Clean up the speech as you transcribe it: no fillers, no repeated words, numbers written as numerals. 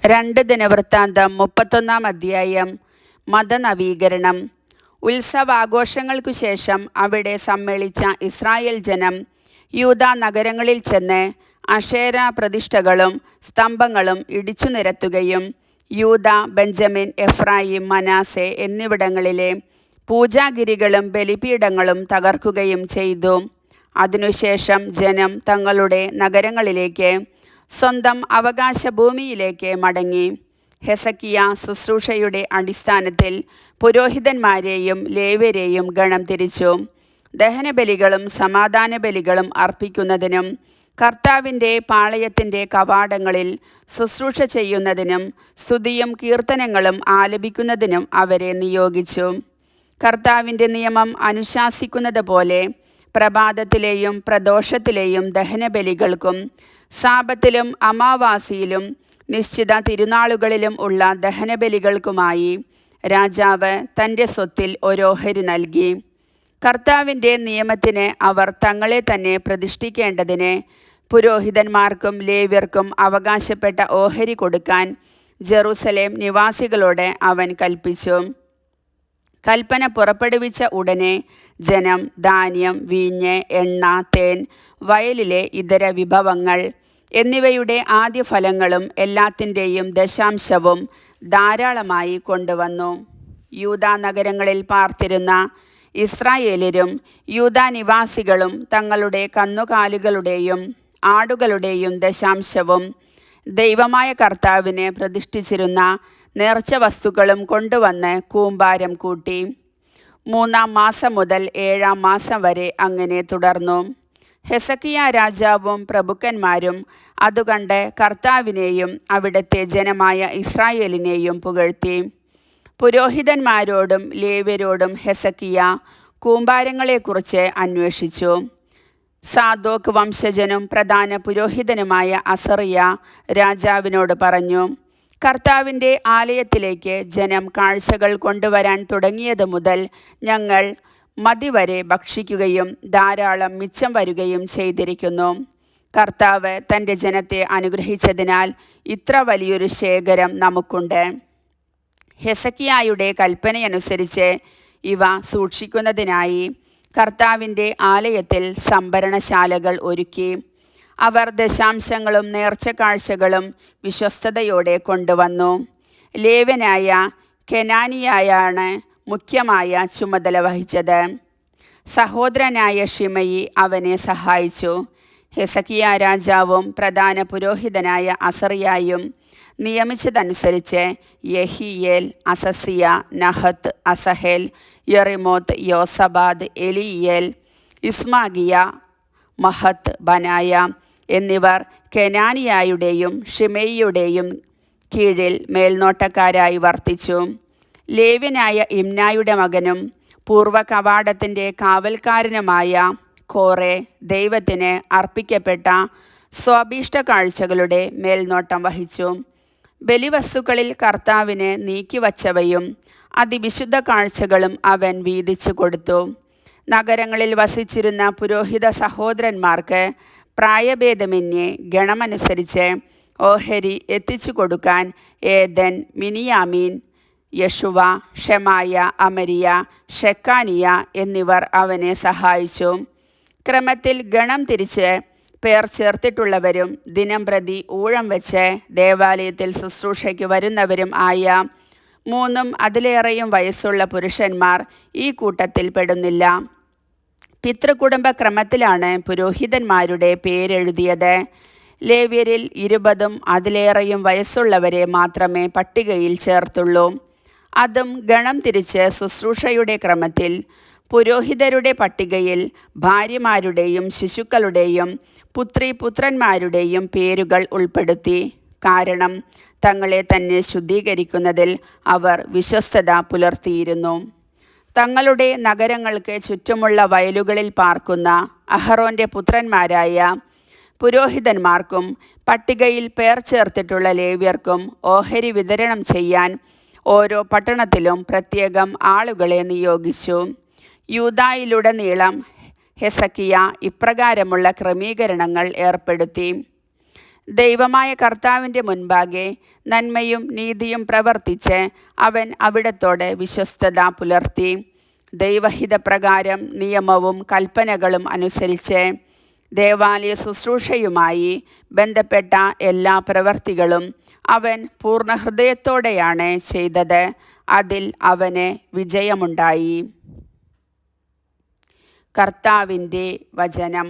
2 ദിനവൃത്താന്തം 31 അധ്യായം. മതനവീകരണം. ഉത്സവാഘോഷങ്ങൾക്കു ശേഷം അവിടെ സമ്മേളിച്ച ഇസ്രായേൽ ജനം യൂദാ നഗരങ്ങളിൽ ചെന്ന് അശേര പ്രതിഷ്ഠകളും സ്തംഭങ്ങളും ഇടിച്ചു നിരത്തുകയും യൂദാ, ബെഞ്ചമിൻ, എഫ്രായിം, മനാസെ എന്നിവിടങ്ങളിലെ പൂജാഗിരികളും ബലിപീഠങ്ങളും തകർക്കുകയും ചെയ്തു. അതിനുശേഷം ജനം തങ്ങളുടെ നഗരങ്ങളിലേക്ക്, സ്വന്തം അവകാശഭൂമിയിലേക്ക് മടങ്ങി. ഹെസക്കിയ ശുശ്രൂഷയുടെ അടിസ്ഥാനത്തിൽ പുരോഹിതന്മാരെയും ലേവ്യരെയും ഗണം തിരിച്ചു. ദഹനബലികളും സമാധാന ബലികളും അർപ്പിക്കുന്നതിനും കർത്താവിൻ്റെ പാളയത്തിൻ്റെ കവാടങ്ങളിൽ ശുശ്രൂഷ ചെയ്യുന്നതിനും സ്തുതിയും കീർത്തനങ്ങളും ആലപിക്കുന്നതിനും അവരെ നിയോഗിച്ചു. കർത്താവിൻ്റെ നിയമം അനുശാസിക്കുന്നത് പോലെ പ്രഭാതത്തിലെയും പ്രദോഷത്തിലെയും ദഹനബലികൾക്കും സാബത്തിലും അമാവാസിയിലും നിശ്ചിത തിരുനാളുകളിലും ഉള്ള ദഹനബലികൾക്കുമായി രാജാവ് തൻ്റെ സ്വത്തിൽ ഒരോഹരി നൽകി. കർത്താവിൻ്റെ നിയമത്തിന് അവർ തങ്ങളെ തന്നെ പ്രതിഷ്ഠിക്കേണ്ടതിന് പുരോഹിതന്മാർക്കും ലേവ്യർക്കും അവകാശപ്പെട്ട ഓഹരി കൊടുക്കാൻ ജെറുസലേം നിവാസികളോട് അവൻ കൽപ്പിച്ചു. കൽപ്പന പുറപ്പെടുവിച്ച ഉടനെ ജനം ധാന്യം, വീഞ്ഞ്, എണ്ണ, തേൻ, വയലിലെ ഇതര വിഭവങ്ങൾ എന്നിവയുടെ ആദ്യഫലങ്ങളും എല്ലാത്തിൻ്റെയും ദശാംശവും ധാരാളമായി കൊണ്ടുവന്നു. യൂദാ നഗരങ്ങളിൽ പാർത്തിരുന്ന ഇസ്രായേല്യരും യൂദാ നിവാസികളും തങ്ങളുടെ കന്നുകാലികളുടെയും ആടുകളുടെയും ദശാംശവും ദൈവമായ കർത്താവിനെ പ്രതിഷ്ഠിച്ചിരുന്ന നേർച്ച വസ്തുക്കളും കൊണ്ടുവന്ന് കൂമ്പാരം കൂട്ടി. 3-ാം മാസം മുതൽ 7-ാം മാസം വരെ അങ്ങനെ തുടർന്നു. ഹെസക്കിയ രാജാവും പ്രഭുക്കന്മാരും അതുകണ്ട് കർത്താവിനെയും അവിടുത്തെ ജനമായ ഇസ്രായേലിനെയും പുകഴ്ത്തി. പുരോഹിതന്മാരോടും ലേവ്യരോടും ഹെസക്കിയ കൂമ്പാരങ്ങളെക്കുറിച്ച് അന്വേഷിച്ചു. സാദോക്ക് വംശജനും പ്രധാന പുരോഹിതനുമായ അസറിയ രാജാവിനോട് പറഞ്ഞു, കർത്താവിൻ്റെ ആലയത്തിലേക്ക് ജനം കാഴ്ചകൾ കൊണ്ടുവരാൻ തുടങ്ങിയത് മുതൽ ഞങ്ങൾ മതിവരെ ഭക്ഷിക്കുകയും ധാരാളം മിച്ചം വരികയും ചെയ്തിരിക്കുന്നു. കർത്താവ് തൻ്റെ ജനത്തെ അനുഗ്രഹിച്ചതിനാൽ ഇത്ര വലിയൊരു ശേഖരം നമുക്കുണ്ട്. ഹെസക്കിയായുടെ കൽപ്പനയനുസരിച്ച് ഇവ സൂക്ഷിക്കുന്നതിനായി കർത്താവിൻ്റെ ആലയത്തിൽ സംഭരണശാലകൾ ഒരുക്കി. അവർ ദശാംശങ്ങളും നേർച്ചക്കാഴ്ചകളും വിശ്വസ്തയോടെ കൊണ്ടുവന്നു. ലേവ്യനായ കെനാനിയായാണ് മുഖ്യമായ ചുമതല വഹിച്ചത്. സഹോദരനായ ഷിമയി അവനെ സഹായിച്ചു. ഹെസക്കിയ രാജാവും പ്രധാന പുരോഹിതനായ അസറിയായും നിയമിച്ചതനുസരിച്ച് യഹിയേൽ, അസസിയ, നഹത്ത്, അസഹേൽ, യെറിമോത്ത്, യോസബാദ്, എലിയേൽ, ഇസ്മാഗിയ, മഹത്ത്, ബനായ എന്നിവർ കെനാനിയായുടെയും ഷിമയിയുടെയും കീഴിൽ മേൽനോട്ടക്കാരായി വർത്തിച്ചു. ലേവ്യനായ ഇമ്നായുടെ മകനും പൂർവ്വ കവാടത്തിൻ്റെ കാവൽക്കാരനുമായ കോറെ ദൈവത്തിന് അർപ്പിക്കപ്പെട്ട സ്വാഭീഷ്ട കാഴ്ചകളുടെ മേൽനോട്ടം വഹിച്ചു. ബലിവസ്തുക്കളിൽ കർത്താവിന് നീക്കിവച്ചവയും അതിവിശുദ്ധ കാഴ്ചകളും അവൻ വീതിച്ചു കൊടുത്തു. നഗരങ്ങളിൽ വസിച്ചിരുന്ന പുരോഹിത സഹോദരന്മാർക്ക് പ്രായഭേദമന്യേ ഗണമനുസരിച്ച് ഓഹരി എത്തിച്ചു കൊടുക്കാൻ ഏദൻ, മിനിയാമീൻ, യശുവ, ഷെമായ, അമരിയ, ഷെക്കാനിയ എന്നിവർ അവനെ സഹായിച്ചു. ക്രമത്തിൽ ഗണം തിരിച്ച് പേർ ചേർത്തിട്ടുള്ളവരും ദിനംപ്രതി ഊഴം വെച്ച് ദേവാലയത്തിൽ ശുശ്രൂഷയ്ക്ക് വരുന്നവരും ആയ 3-ഉം അതിലേറെയും വയസ്സുള്ള പുരുഷന്മാർ ഈ കൂട്ടത്തിൽ പെടുന്നില്ല. പിതൃകുടുംബ ക്രമത്തിലാണ് പുരോഹിതന്മാരുടെ പേരെഴുതിയത്. ലേവ്യരിൽ 20-ഉം അതിലേറെയും വയസ്സുള്ളവരെ മാത്രമേ പട്ടികയിൽ ചേർത്തുള്ളൂ. അതും ഗണം തിരിച്ച് ശുശ്രൂഷയുടെ ക്രമത്തിൽ. പുരോഹിതരുടെ പട്ടികയിൽ ഭാര്യമാരുടെയും ശിശുക്കളുടെയും പുത്രിപുത്രന്മാരുടെയും പേരുകൾ ഉൾപ്പെടുത്തി. കാരണം തങ്ങളെ തന്നെ ശുദ്ധീകരിക്കുന്നതിൽ അവർ വിശ്വസ്തത പുലർത്തിയിരുന്നു. തങ്ങളുടെ നഗരങ്ങൾക്ക് ചുറ്റുമുള്ള വയലുകളിൽ പാർക്കുന്ന അഹറോൻ്റെ പുത്രന്മാരായ പുരോഹിതന്മാർക്കും പട്ടികയിൽ പേർ ചേർത്തിട്ടുള്ള ലേവ്യർക്കും ഓഹരി വിതരണം ചെയ്യാൻ ഓരോ പട്ടണത്തിലും പ്രത്യേകം ആളുകളെ നിയോഗിച്ചു. യൂദായിലുടനീളം ഹെസക്കിയ ഇപ്രകാരമുള്ള ക്രമീകരണങ്ങൾ ഏർപ്പെടുത്തി. ദൈവമായ കർത്താവിൻ്റെ മുൻപാകെ നന്മയും നീതിയും പ്രവർത്തിച്ച് അവൻ അവിടത്തോട് വിശ്വസ്തത പുലർത്തി. ദൈവഹിതപ്രകാരം നിയമവും കൽപ്പനകളും അനുസരിച്ച് ദേവാലയ ശുശ്രൂഷയുമായി ബന്ധപ്പെട്ട എല്ലാ പ്രവർത്തികളും അവൻ പൂർണ്ണ ഹൃദയത്തോടെയാണ് ചെയ്തത്. അതിൽ അവന് വിജയമുണ്ടായി. കർത്താവിൻ്റെ വചനം.